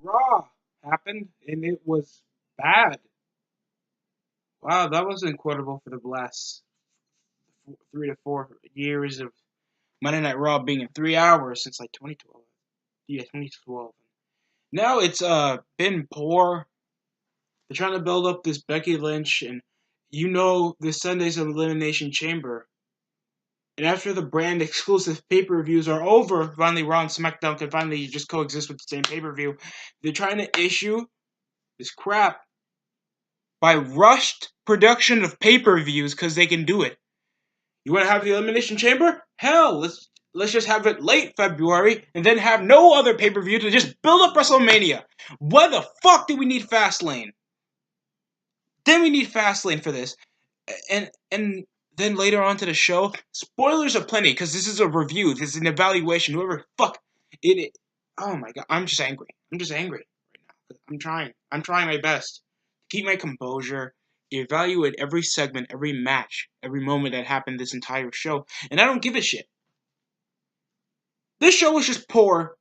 Raw happened, and it was bad. Wow, that was incredible for the last 3 to 4 years of Monday Night Raw being in 3 hours since like 2012. Yeah, 2012. Now it's been poor. They're trying to build up this Becky Lynch, and this Sunday's Elimination Chamber. And after the brand exclusive pay-per-views are over, finally Raw and SmackDown can finally just coexist with the same pay-per-view. They're trying to issue this crap by rushed production of pay-per-views because they can do it. You want to have the Elimination Chamber? Hell, let's just have it late February and then have no other pay-per-view to just build up WrestleMania. Why the fuck do we need Fastlane? Then we need Fastlane for this. And then later on to the show, spoilers are plenty because this is a review. This is an evaluation. Whoever fuck it. Oh my god, I'm just angry. I'm just angry right now. I'm trying. I'm trying my best to keep my composure. Evaluate every segment, every match, every moment that happened this entire show, and I don't give a shit. This show was just poor,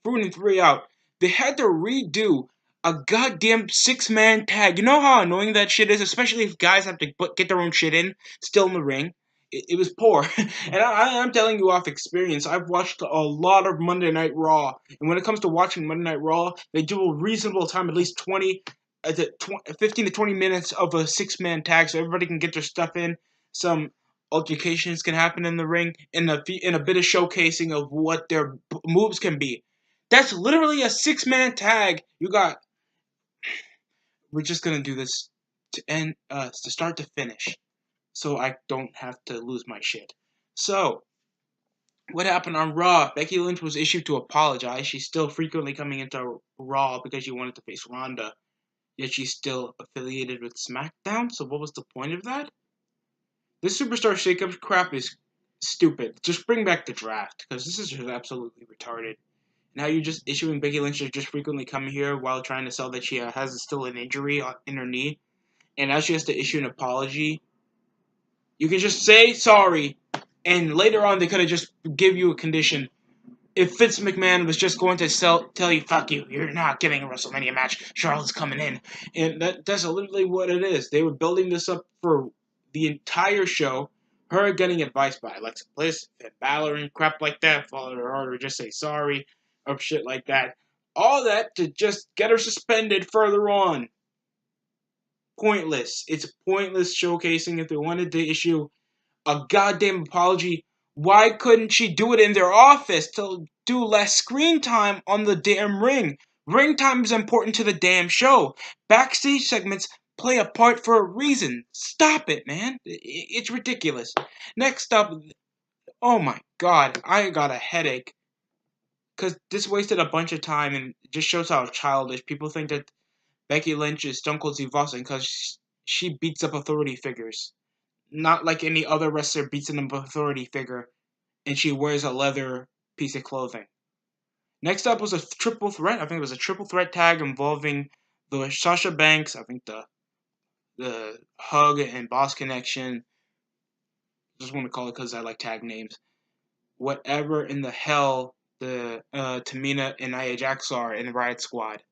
through and three out. They had to redo a goddamn six-man tag. You know how annoying that shit is, especially if guys have to get their own shit in, still in the ring. It was poor. And I'm telling you off experience, I've watched a lot of Monday Night Raw. And when it comes to watching Monday Night Raw, they do a reasonable time, at least 15 to 20 minutes of a six-man tag so everybody can get their stuff in. Some altercations can happen in the ring, and a bit of showcasing of what their moves can be. That's literally a six-man tag. We're just gonna do this to end, to start to finish, so I don't have to lose my shit. So, what happened on Raw? Becky Lynch was issued to apologize. She's still frequently coming into Raw because she wanted to face Ronda, yet she's still affiliated with SmackDown. So, what was the point of that? This superstar shakeup crap is stupid. Just bring back the draft, because this is just absolutely retarded. Now you're just issuing Becky Lynch to just frequently come here while trying to sell that she has still an injury in her knee. And now she has to issue an apology. You can just say sorry, and later on they could have just give you a condition. If Vince McMahon was just going to tell you, fuck you, you're not getting a WrestleMania match, Charlotte's coming in. And that's literally what it is. They were building this up for the entire show. Her getting advice by Alexa Bliss, Finn Balor, and crap like that, followed her order, just say sorry, or shit like that. All that to just get her suspended further on. Pointless. It's pointless showcasing. If they wanted to issue a goddamn apology, why couldn't she do it in their office to do less screen time on the damn ring? Ring time is important to the damn show. Backstage segments play a part for a reason. Stop it, man. It's ridiculous. Next up, oh my god, I got a headache. Because this wasted a bunch of time and it just shows how childish. People think that Becky Lynch is Stone Cold Steve Austin because she beats up authority figures. Not like any other wrestler beats an authority figure and she wears a leather piece of clothing. Next up was a triple threat. I think it was a triple threat tag involving the Sasha Banks, I think the Hug and Boss Connection. Just want to call it because I like tag names. Whatever in the hell the Tamina and Nia Jax are in the Riot Squad.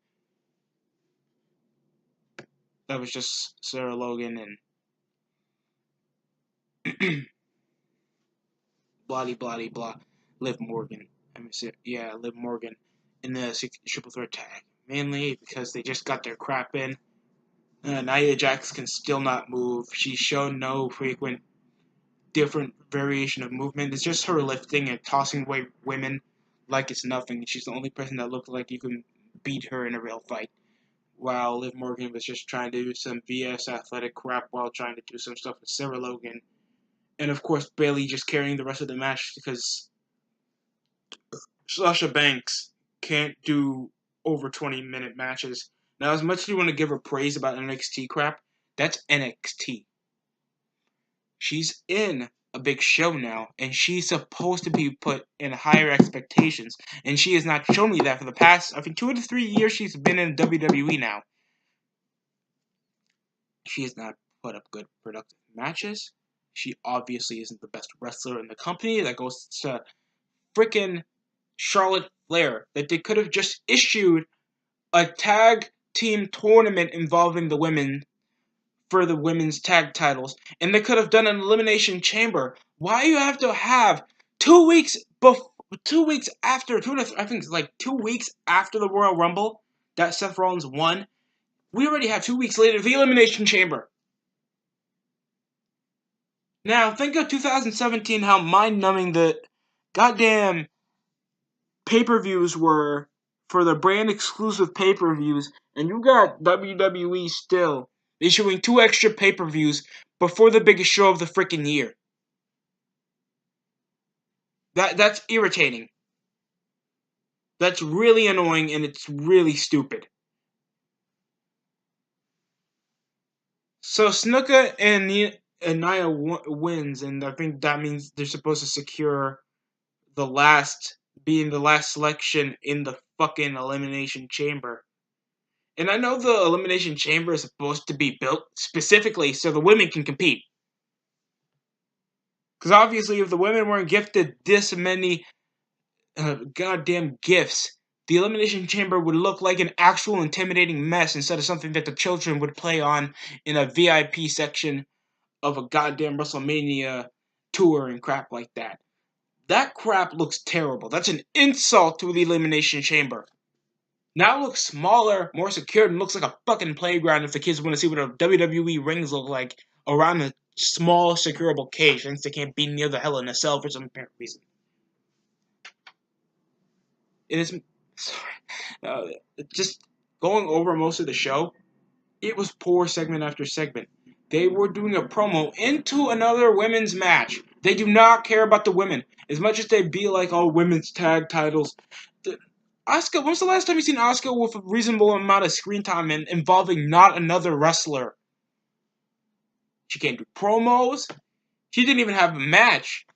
That was just Sarah Logan and blah. Liv Morgan. Liv Morgan in the triple threat tag. Mainly because they just got their crap in. Nia Jax can still not move. She's shown no frequent different variation of movement. It's just her lifting and tossing away women like it's nothing. She's the only person that looked like you can beat her in a real fight. While Liv Morgan was just trying to do some BS athletic crap while trying to do some stuff with Sarah Logan. And of course, Bayley just carrying the rest of the match because Sasha Banks can't do over 20-minute matches. Now, as much as you want to give her praise about NXT crap, that's NXT. She's in a big show now, and she's supposed to be put in higher expectations. And she has not shown me that for the past, I think, 2 to 3 years she's been in WWE now. She has not put up good, productive matches. She obviously isn't the best wrestler in the company. That goes to frickin' Charlotte Flair. That they could have just issued a tag team tournament involving the women for the women's tag titles, and they could have done an elimination chamber. Why you have to have 2 weeks before, 2 weeks after, I think it's like 2 weeks after the Royal Rumble that Seth Rollins won? We already have 2 weeks later the elimination chamber. Now think of 2017, how mind-numbing the goddamn pay-per-views were for the brand exclusive pay-per-views, and you got WWE still issuing 2 extra pay-per-views before the biggest show of the freaking year. That's irritating. That's really annoying, and it's really stupid. So Snuka and Nia wins, and I think that means they're supposed to secure being the last selection in the fucking elimination chamber. And I know the elimination chamber is supposed to be built specifically so the women can compete. Because obviously, if the women weren't gifted this many goddamn gifts, the elimination chamber would look like an actual intimidating mess instead of something that the children would play on in a VIP section of a goddamn WrestleMania tour and crap like that. That crap looks terrible. That's an insult to the elimination chamber. Now it looks smaller, more secure, and looks like a fucking playground if the kids want to see what a WWE rings look like around a small, securable cage, since they can't be near the Hell in a Cell for some apparent reason. It is... Sorry. Just going over most of the show, it was poor segment after segment. They were doing a promo into another women's match. They do not care about the women. As much as they be like, oh, women's tag titles. Asuka, when's the last time you seen Asuka with a reasonable amount of screen time and involving not another wrestler? She can't do promos. She didn't even have a match.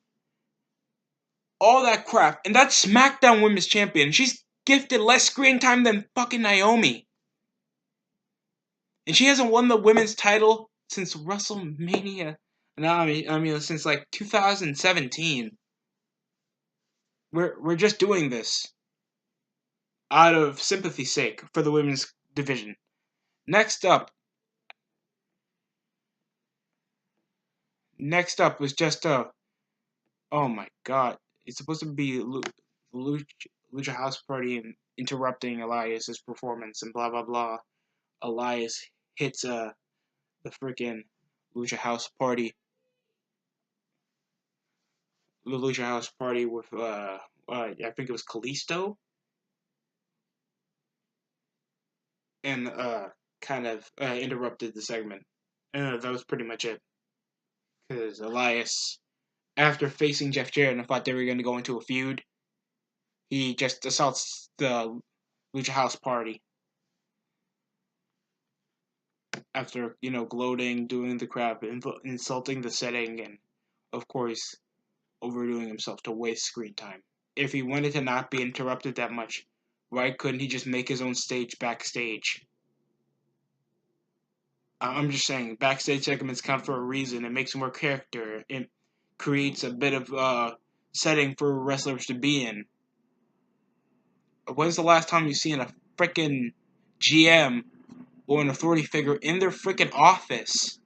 All that crap. And that's SmackDown Women's Champion. She's gifted less screen time than fucking Naomi. And she hasn't won the women's title since WrestleMania. No, I mean since like 2017. We're just doing this out of sympathy's sake for the women's division. Next up was just oh my god. It's supposed to be Lucha House Party and interrupting Elias's performance and blah blah blah. Elias hits the freaking Lucha House Party. The Lucha House Party with I think it was Kalisto, and kind of interrupted the segment. And that was pretty much it. Because Elias, after facing Jeff Jarrett and thought they were going to go into a feud, he just assaults the Lucha House Party. After, gloating, doing the crap, insulting the setting, and, of course, overdoing himself to waste screen time. If he wanted to not be interrupted that much, why couldn't he just make his own stage backstage? I'm just saying, backstage segments count for a reason. It makes more character. It creates a bit of setting for wrestlers to be in. When's the last time you've seen a frickin' GM or an authority figure in their frickin' office?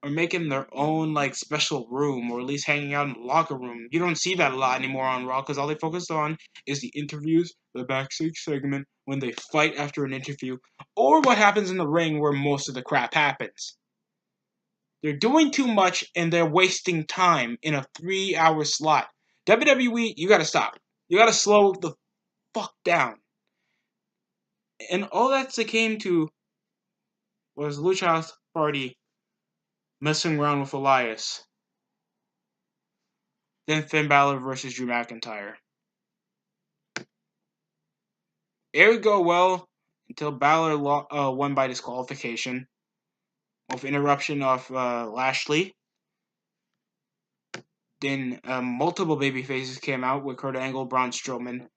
Or making their own, special room, or at least hanging out in the locker room. You don't see that a lot anymore on Raw, because all they focus on is the interviews, the backstage segment, when they fight after an interview, or what happens in the ring where most of the crap happens. They're doing too much, and they're wasting time in a 3-hour slot. WWE, you gotta stop. You gotta slow the fuck down. And all that came to was Lucha House Party messing around with Elias. Then Finn Balor versus Drew McIntyre. It would go well until Balor won by disqualification with interruption of Lashley. Then multiple babyfaces came out with Kurt Angle, Braun Strowman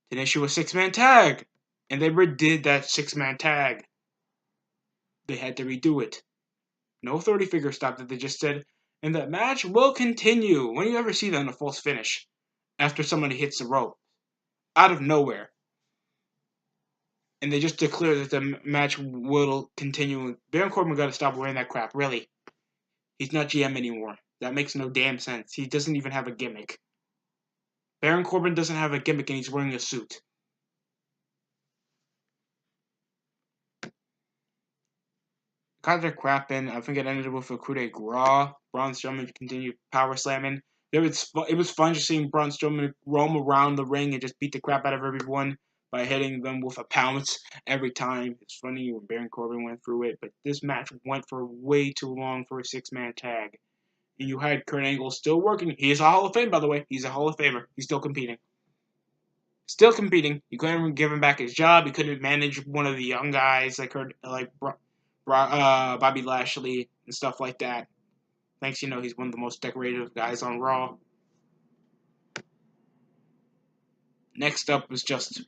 to issue a 6-man tag. And they redid that 6-man tag. They had to redo it. No 30-figure stop that they just said, and the match will continue. When do you ever see that in a false finish? After somebody hits the rope. Out of nowhere. and they just declare that the match will continue. Baron Corbin got to stop wearing that crap. Really, he's not GM anymore. That makes no damn sense. He doesn't even have a gimmick. Baron Corbin doesn't have a gimmick, and he's wearing a suit. Got their crap in. I think it ended with a coup de grace. Braun Strowman continued power slamming. It was fun just seeing Braun Strowman roam around the ring and just beat the crap out of everyone by hitting them with a pounce every time. It's funny when Baron Corbin went through it, but this match went for way too long for a 6-man tag. And you had Kurt Angle still working. He is a Hall of Fame, by the way. He's a Hall of Famer. He's still competing. Still competing. You couldn't even give him back his job. He couldn't manage one of the young guys like Bobby Lashley and stuff like that. Thanks, he's one of the most decorated guys on Raw. Next up was just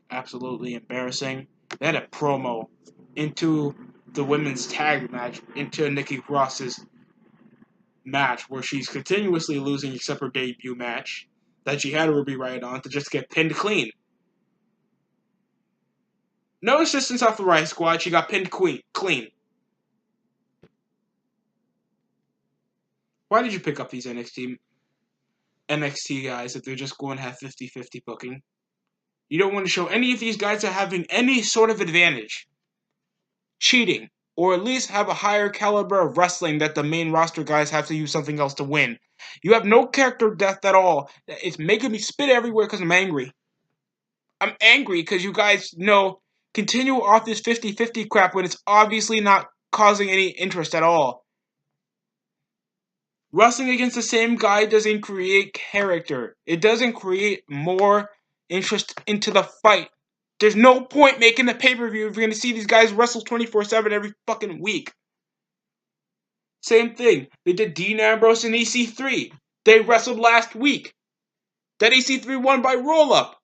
absolutely embarrassing. They had a promo into the women's tag match, into Nikki Cross's match, where she's continuously losing except her debut match that she had Ruby Riott on to just get pinned clean. No assistance off the Riott Squad. She got pinned clean. Why did you pick up these NXT guys if they're just going to have 50-50 booking? You don't want to show any of these guys are having any sort of advantage. Cheating. Or at least have a higher caliber of wrestling that the main roster guys have to use something else to win. You have no character depth at all. It's making me spit everywhere because I'm angry. I'm angry because you guys continue off this 50-50 crap when it's obviously not causing any interest at all. Wrestling against the same guy doesn't create character. It doesn't create more interest into the fight. There's no point making a pay-per-view if you're going to see these guys wrestle 24/7 every fucking week. Same thing. They did Dean Ambrose and EC3. They wrestled last week. That EC3 won by roll-up.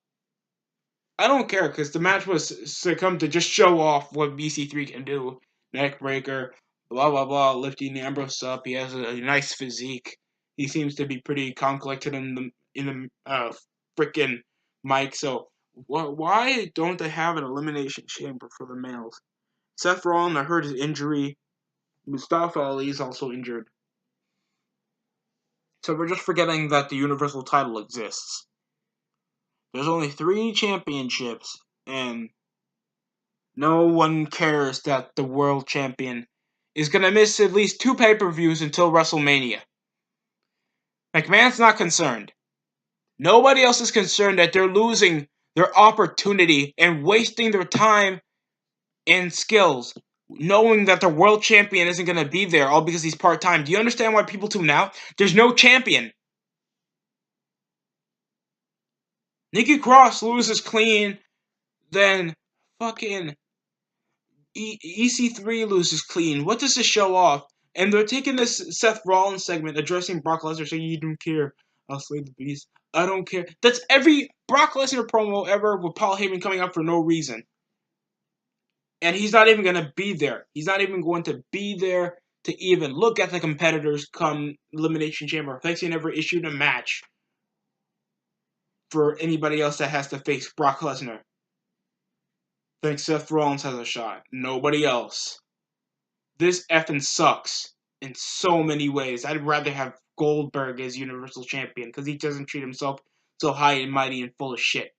I don't care because the match was succumb to just show off what EC3 can do. Neck breaker, blah, blah, blah, lifting Ambrose up. He has a nice physique. He seems to be pretty calm, collected in the freaking mic. So why don't they have an elimination chamber for the males? Seth Rollins, I heard his injury. Mustafa Ali is also injured. So we're just forgetting that the Universal title exists. There's only 3 championships, and no one cares that the world champion is going to miss at least 2 pay-per-views until WrestleMania. McMahon's not concerned. Nobody else is concerned that they're losing their opportunity and wasting their time and skills knowing that the world champion isn't going to be there all because he's part-time. Do you understand why people tune out? There's no champion. Nikki Cross loses clean, then fucking EC3 loses clean. What does this show off? And they're taking this Seth Rollins segment addressing Brock Lesnar saying, you don't care. I'll slay the beast. I don't care. That's every Brock Lesnar promo ever with Paul Heyman coming up for no reason. And he's not even going to be there. He's not even going to be there to even look at the competitors come Elimination Chamber. Thanks, he never issued a match for anybody else that has to face Brock Lesnar. Thanks, Seth Rollins has a shot. Nobody else. This effing sucks in so many ways. I'd rather have Goldberg as Universal Champion because he doesn't treat himself so high and mighty and full of shit.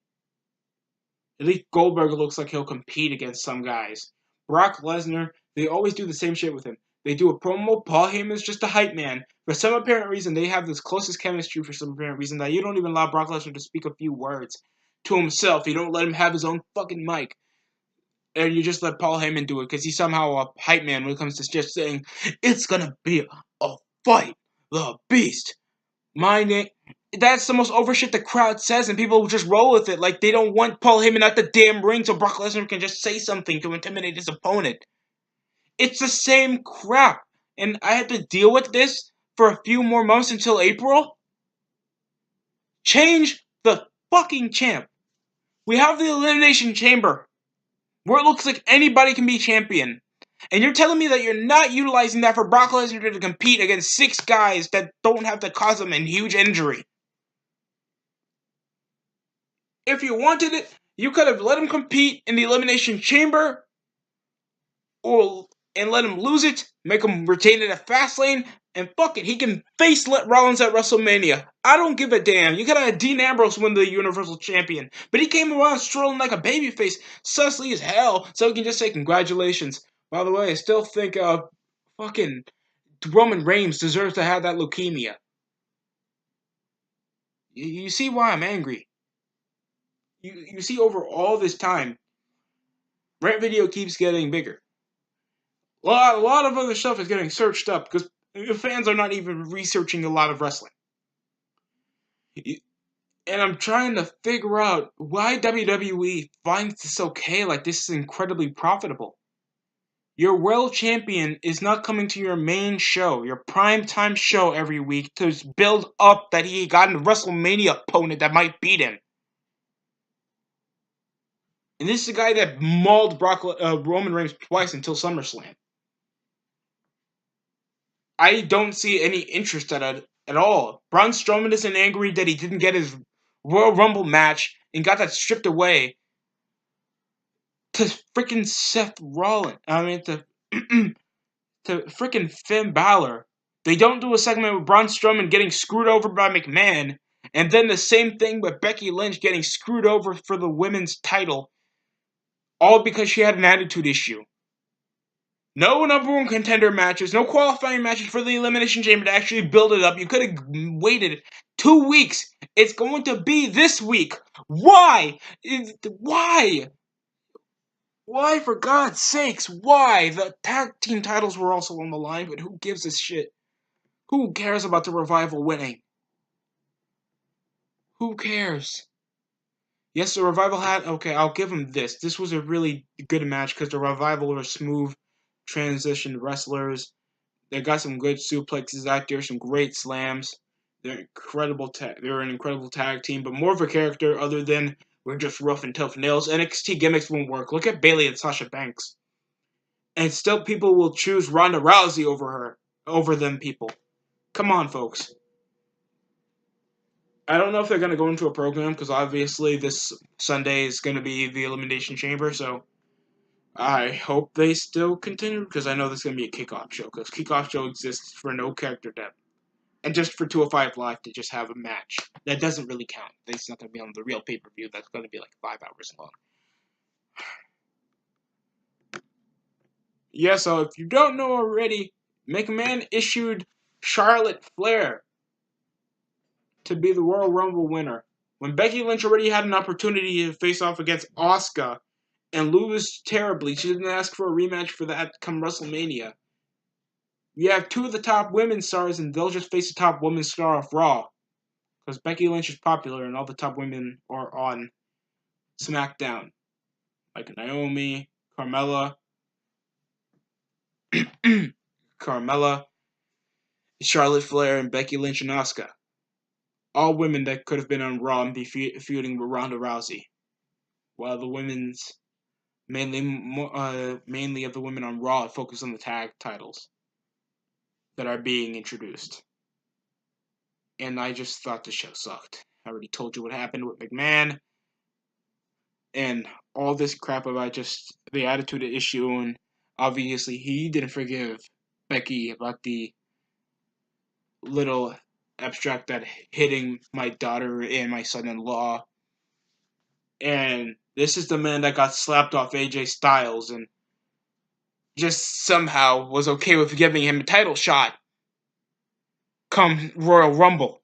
At least Goldberg looks like he'll compete against some guys. Brock Lesnar, they always do the same shit with him. They do a promo, Paul Heyman's just a hype man. For some apparent reason, they have this closest chemistry for some apparent reason that you don't even allow Brock Lesnar to speak a few words to himself. You don't let him have his own fucking mic. And you just let Paul Heyman do it because he's somehow a hype man when it comes to just saying, it's gonna be a fight. The Beast. My name. That's the most over shit the crowd says, and people just roll with it like they don't want Paul Heyman at the damn ring so Brock Lesnar can just say something to intimidate his opponent. It's the same crap, and I had to deal with this for a few more months until April? Change the fucking champ. We have the Elimination Chamber, where it looks like anybody can be champion. And you're telling me that you're not utilizing that for Brock Lesnar to compete against 6 guys that don't have to cause him a huge injury. If you wanted it, You could have let him compete in the Elimination Chamber, and let him lose it, make him retain it at Fastlane, and fuck it, he can face Rollins at WrestleMania. I don't give a damn. You gotta have Dean Ambrose win the Universal Champion, but he came around strolling like a babyface, sussly as hell, so he can just say congratulations. By the way, I still think fucking Roman Reigns deserves to have that leukemia. You see why I'm angry. You see, over all this time, Rant Video keeps getting bigger. A lot of other stuff is getting searched up because fans are not even researching a lot of wrestling. And I'm trying to figure out why WWE finds this okay, like this is incredibly profitable. Your world champion is not coming to your main show, your primetime show every week to build up that he got a WrestleMania opponent that might beat him. And this is a guy that mauled Roman Reigns twice until SummerSlam. I don't see any interest at all. Braun Strowman isn't angry that he didn't get his Royal Rumble match and got that stripped away to freaking Seth Rollins. I mean, to freaking Finn Balor. They don't do a segment with Braun Strowman getting screwed over by McMahon, and then the same thing with Becky Lynch getting screwed over for the women's title, all because she had an attitude issue. No number one contender matches, no qualifying matches for the Elimination Chamber to actually build it up. You could have waited 2 weeks. It's going to be this week. Why? Why? Why, for God's sakes? Why? The tag team titles were also on the line, but who gives a shit? Who cares about the Revival winning? Who cares? Yes, the Revival had... Okay, I'll give them this. This was a really good match because the Revival were smooth transition wrestlers. They got some good suplexes out there, some great slams. They're an incredible tag team, but more of a character other than we're just rough and tough nails. NXT gimmicks won't work. Look at Bayley and Sasha Banks. And still people will choose Ronda Rousey over them people. Come on, folks. I don't know if they're going to go into a program, because obviously this Sunday is going to be the Elimination Chamber, so I hope they still continue, because I know this is going to be a kickoff show, because kickoff show exists for no character depth. And just for 205 Live to just have a match. That doesn't really count. It's not going to be on the real pay-per-view. That's going to be like 5 hours long. Yeah, so if you don't know already, McMahon issued Charlotte Flair to be the Royal Rumble winner. When Becky Lynch already had an opportunity to face off against Asuka and lose terribly, she didn't ask for a rematch for that come WrestleMania. You have 2 of the top women's stars, and they'll just face the top women's star of Raw. Because Becky Lynch is popular, and all the top women are on SmackDown. Like Naomi, Carmella, Charlotte Flair, and Becky Lynch and Asuka. All women that could have been on Raw and be feuding with Ronda Rousey. While the women's, mainly of the women on Raw, focus on the tag titles that are being introduced. And I just thought the show sucked. I already told you what happened with McMahon. And all this crap about just the attitude issue, and obviously he didn't forgive Becky about the little abstract that hitting my daughter and my son-in-law. And this is the man that got slapped off AJ Styles and just somehow was okay with giving him a title shot come Royal Rumble.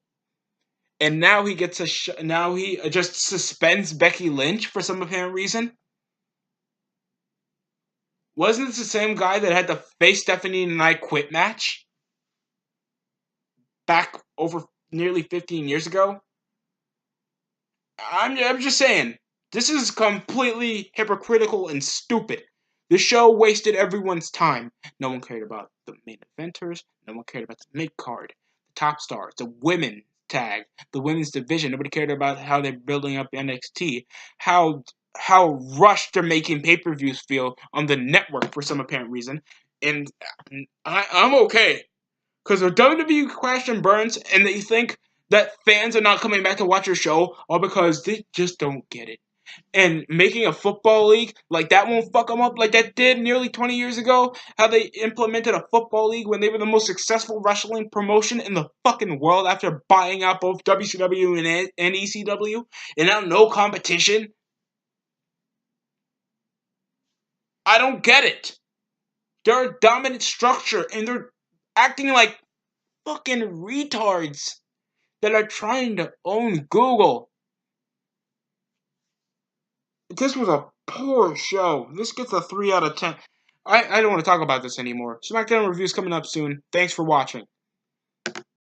And now he gets now he just suspends Becky Lynch for some apparent reason. Wasn't this the same guy that had the face Stephanie and I Quit match back over nearly 15 years ago? I'm just saying, this is completely hypocritical and stupid. The show wasted everyone's time. No one cared about the main eventers. No one cared about the mid-card, the top stars, the women tag, the women's division. Nobody cared about how they're building up NXT, how rushed they're making pay-per-views feel on the network for some apparent reason. And I'm okay. Because if WWE crashed and burns and they think that fans are not coming back to watch your show, all because they just don't get it. and making a football league like that won't fuck them up like that did nearly 20 years ago. How they implemented a football league when they were the most successful wrestling promotion in the fucking world after buying out both WCW and ECW, and now no competition. I don't get it. They're a dominant structure and they're acting like fucking retards that are trying to own Google. This was a poor show. This gets a 3 out of 10. I don't want to talk about this anymore. SmackDown review's coming up soon. Thanks for watching.